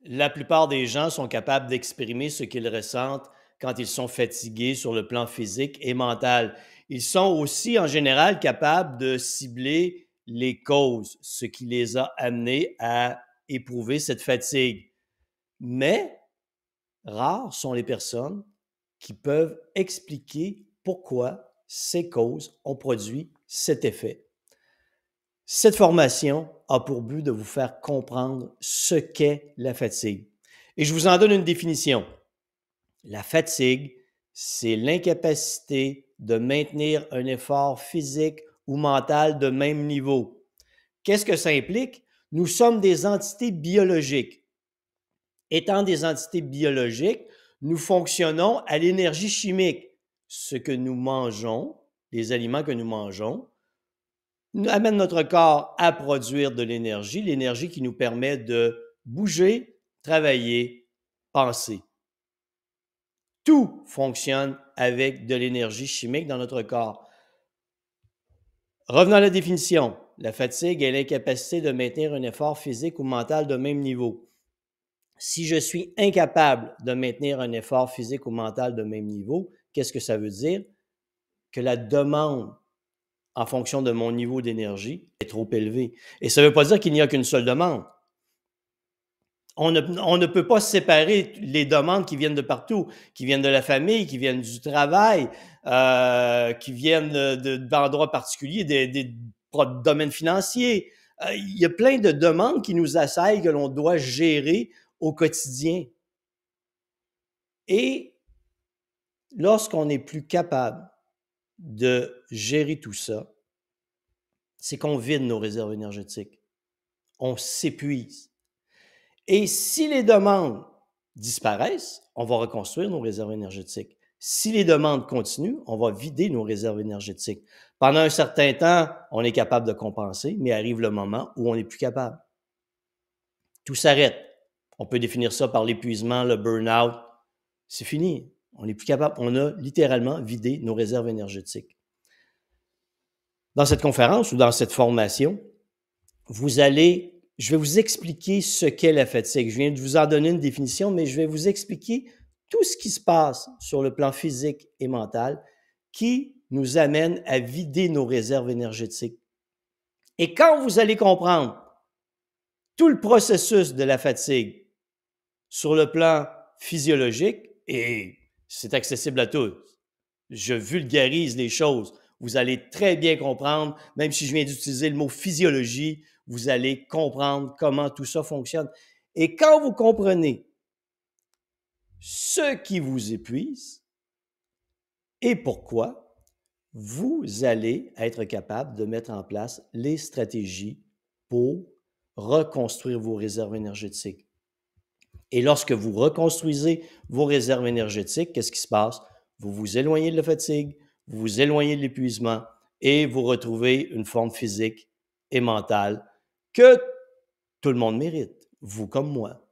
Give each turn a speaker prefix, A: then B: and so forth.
A: La plupart des gens sont capables d'exprimer ce qu'ils ressentent quand ils sont fatigués sur le plan physique et mental. Ils sont aussi en général capables de cibler les causes, ce qui les a amenés à éprouver cette fatigue. Mais rares sont les personnes qui peuvent expliquer pourquoi ces causes ont produit cet effet. Cette formation a pour but de vous faire comprendre ce qu'est la fatigue. Et je vous en donne une définition. La fatigue, c'est l'incapacité de maintenir un effort physique ou mental de même niveau. Qu'est-ce que ça implique? Nous sommes des entités biologiques. Étant des entités biologiques, nous fonctionnons à l'énergie chimique. Ce que nous mangeons, les aliments que nous mangeons, amène notre corps à produire de l'énergie qui nous permet de bouger, travailler, penser. Tout fonctionne avec de l'énergie chimique dans notre corps. Revenons à la définition. La fatigue est l'incapacité de maintenir un effort physique ou mental de même niveau. Si je suis incapable de maintenir un effort physique ou mental de même niveau, qu'est-ce que ça veut dire? Que la demande en fonction de mon niveau d'énergie est trop élevé. Et ça ne veut pas dire qu'il n'y a qu'une seule demande. On ne peut pas séparer les demandes qui viennent de partout, qui viennent de la famille, qui viennent du travail, qui viennent d'endroits particuliers, des domaines financiers. Il y a plein de demandes qui nous assaillent, que l'on doit gérer au quotidien. Et lorsqu'on n'est plus capable de gérer tout ça, c'est qu'on vide nos réserves énergétiques. On s'épuise. Et si les demandes disparaissent, on va reconstruire nos réserves énergétiques. Si les demandes continuent, on va vider nos réserves énergétiques. Pendant un certain temps, on est capable de compenser, mais arrive le moment où on n'est plus capable. Tout s'arrête. On peut définir ça par l'épuisement, le burn-out. C'est fini. On n'est plus capable. On a littéralement vidé nos réserves énergétiques. Dans cette conférence ou dans cette formation, je vais vous expliquer ce qu'est la fatigue. Je viens de vous en donner une définition, mais je vais vous expliquer tout ce qui se passe sur le plan physique et mental qui nous amène à vider nos réserves énergétiques. Et quand vous allez comprendre tout le processus de la fatigue sur le plan physiologique, et c'est accessible à tous, je vulgarise les choses, vous allez très bien comprendre, même si je viens d'utiliser le mot physiologie, vous allez comprendre comment tout ça fonctionne. Et quand vous comprenez ce qui vous épuise et pourquoi, vous allez être capable de mettre en place les stratégies pour reconstruire vos réserves énergétiques. Et lorsque vous reconstruisez vos réserves énergétiques, qu'est-ce qui se passe? Vous vous éloignez de la fatigue, vous vous éloignez de l'épuisement et vous retrouvez une forme physique et mentale que tout le monde mérite, vous comme moi.